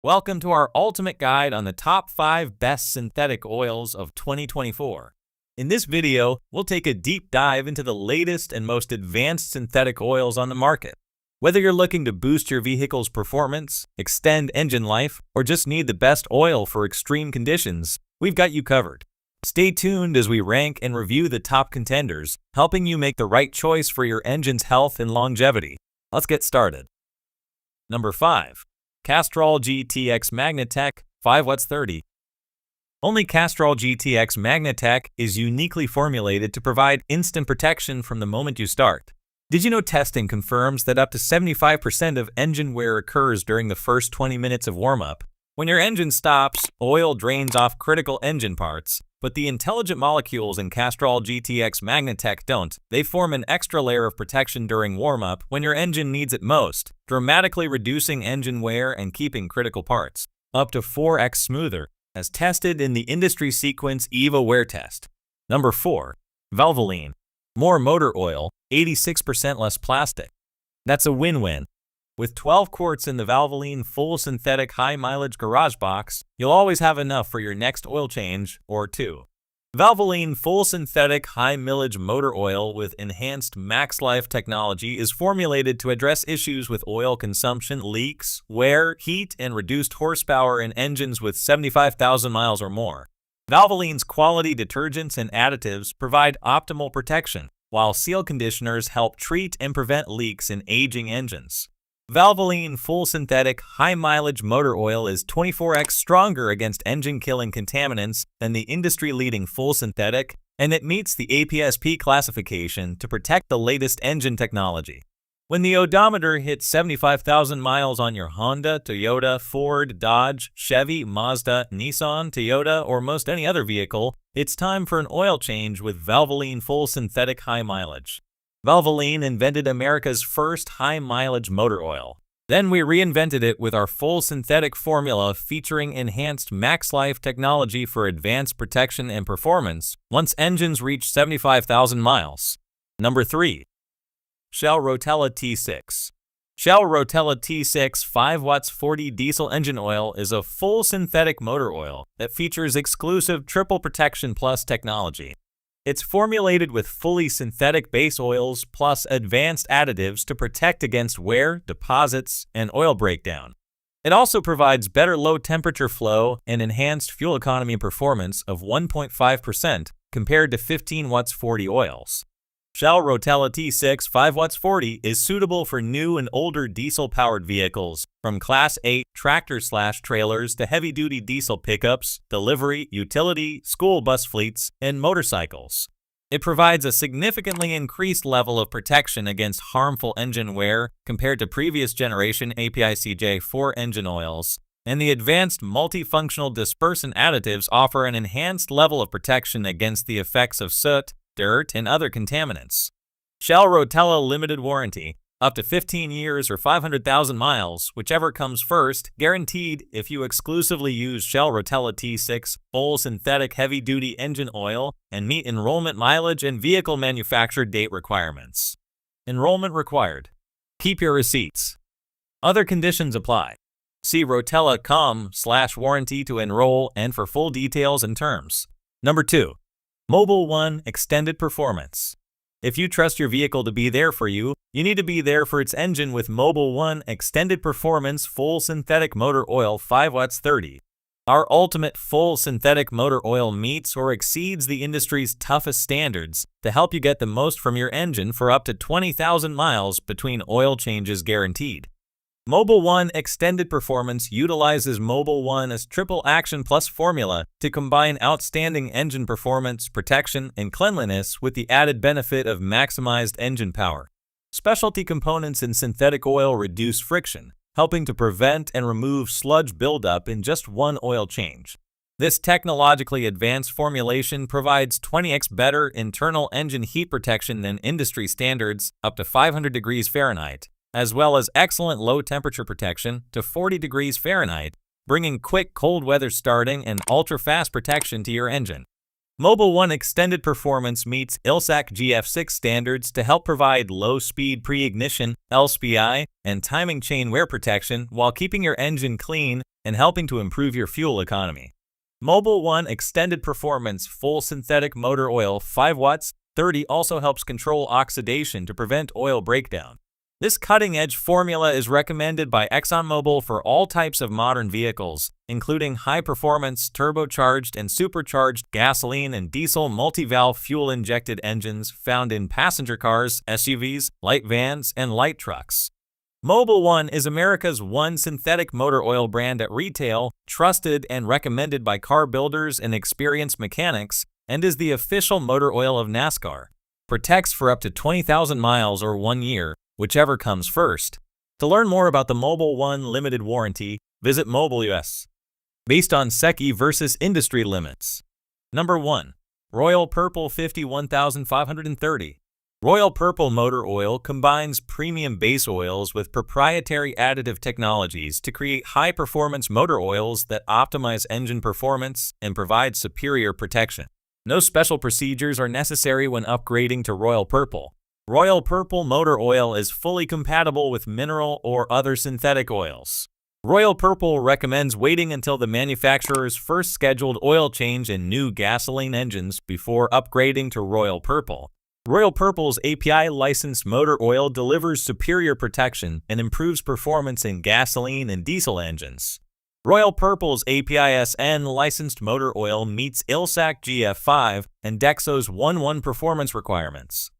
Welcome to our ultimate guide on the top 5 best synthetic oils of 2024. In this video, we'll take a deep dive into the latest and most advanced synthetic oils on the market. Whether you're looking to boost your vehicle's performance, extend engine life, or just need the best oil for extreme conditions, we've got you covered. Stay tuned as we rank and review the top contenders, helping you make the right choice for your engine's health and longevity. Let's get started. Number 5. Castrol GTX Magnetc 5W 30. Only Castrol GTX Magnetc is uniquely formulated to provide instant protection from the moment you start. Did you know testing confirms that up to 75% of engine wear occurs during the first 20 minutes of warm-up? When your engine stops, oil drains off critical engine parts, but the intelligent molecules in Castrol GTX Magnetc don't. They form an extra layer of protection during warm-up when your engine needs it most, dramatically reducing engine wear and keeping critical parts up to 4x smoother, as tested in the industry sequence EVA wear test. Number 4. Valvoline. More motor oil, 86% less plastic. That's a win-win. With 12 quarts in the Valvoline full synthetic high-mileage garage box, you'll always have enough for your next oil change or two. Valvoline full synthetic high-mileage motor oil with enhanced max life technology is formulated to address issues with oil consumption, leaks, wear, heat, and reduced horsepower in engines with 75,000 miles or more. Valvoline's quality detergents and additives provide optimal protection, while seal conditioners help treat and prevent leaks in aging engines. Valvoline full synthetic high-mileage motor oil is 24x stronger against engine-killing contaminants than the industry-leading full synthetic, and it meets the APSP classification to protect the latest engine technology. When the odometer hits 75,000 miles on your Honda, Toyota, Ford, Dodge, Chevy, Mazda, Nissan, Toyota, or most any other vehicle, it's time for an oil change with Valvoline full synthetic high-mileage. Valvoline invented America's first high-mileage motor oil. Then we reinvented it with our full synthetic formula featuring enhanced max life technology for advanced protection and performance once engines reach 75,000 miles. Number 3. Shell Rotella T6. Shell Rotella T6 5W 40 diesel engine oil is a full synthetic motor oil that features exclusive triple protection plus technology. It's formulated with fully synthetic base oils plus advanced additives to protect against wear, deposits, and oil breakdown. It also provides better low-temperature flow and enhanced fuel economy performance of 1.5% compared to 15W 40 oils. Shell Rotella T6 5W 40 is suitable for new and older diesel-powered vehicles, from Class 8 tractor/trailers to heavy-duty diesel pickups, delivery, utility, school bus fleets, and motorcycles. It provides a significantly increased level of protection against harmful engine wear compared to previous generation APICJ4 engine oils, and the advanced multifunctional dispersant additives offer an enhanced level of protection against the effects of soot, dirt, and other contaminants. Shell Rotella limited warranty, up to 15 years or 500,000 miles, whichever comes first, guaranteed if you exclusively use Shell Rotella T6 full synthetic heavy-duty engine oil and meet enrollment mileage and vehicle manufacture date requirements. Enrollment required. Keep your receipts. Other conditions apply. See rotella.com/warranty to enroll and for full details and terms. Number 2. Mobil 1 Extended Performance. If you trust your vehicle to be there for you, you need to be there for its engine with Mobil 1 Extended Performance Full Synthetic Motor Oil 5W 30. Our ultimate full synthetic motor oil meets or exceeds the industry's toughest standards to help you get the most from your engine for up to 20,000 miles between oil changes guaranteed. Mobil 1 Extended Performance utilizes Mobil 1's Triple Action Plus formula to combine outstanding engine performance, protection, and cleanliness with the added benefit of maximized engine power. Specialty components in synthetic oil reduce friction, helping to prevent and remove sludge buildup in just one oil change. This technologically advanced formulation provides 20x better internal engine heat protection than industry standards up to 500 degrees Fahrenheit. As well as excellent low-temperature protection to 40 degrees Fahrenheit, bringing quick cold weather starting and ultra-fast protection to your engine. Mobil 1 Extended Performance meets ILSAC GF6 standards to help provide low-speed pre-ignition, LSPI, and timing chain wear protection while keeping your engine clean, and helping to improve your fuel economy. Mobil 1 Extended Performance Full Synthetic Motor Oil 5 watts 30 also helps control oxidation to prevent oil breakdown. This cutting-edge formula is recommended by ExxonMobil for all types of modern vehicles, including high-performance, turbocharged, and supercharged gasoline and diesel multi-valve fuel-injected engines found in passenger cars, SUVs, light vans, and light trucks. Mobil 1 is America's one synthetic motor oil brand at retail, trusted and recommended by car builders and experienced mechanics, and is the official motor oil of NASCAR. Protects for up to 20,000 miles or 1 year, whichever comes first. To learn more about the Mobil 1 limited warranty, visit Mobil US. Based on SECI versus industry limits. Number 1. Royal Purple 51530. Royal Purple motor oil combines premium base oils with proprietary additive technologies to create high-performance motor oils that optimize engine performance and provide superior protection. No special procedures are necessary when upgrading to Royal Purple. Royal Purple motor oil is fully compatible with mineral or other synthetic oils. Royal Purple recommends waiting until the manufacturer's first scheduled oil change in new gasoline engines before upgrading to Royal Purple. Royal Purple's API-licensed motor oil delivers superior protection and improves performance in gasoline and diesel engines. Royal Purple's API-SN licensed motor oil meets ILSAC GF5 and DEXO's 1.1 performance requirements.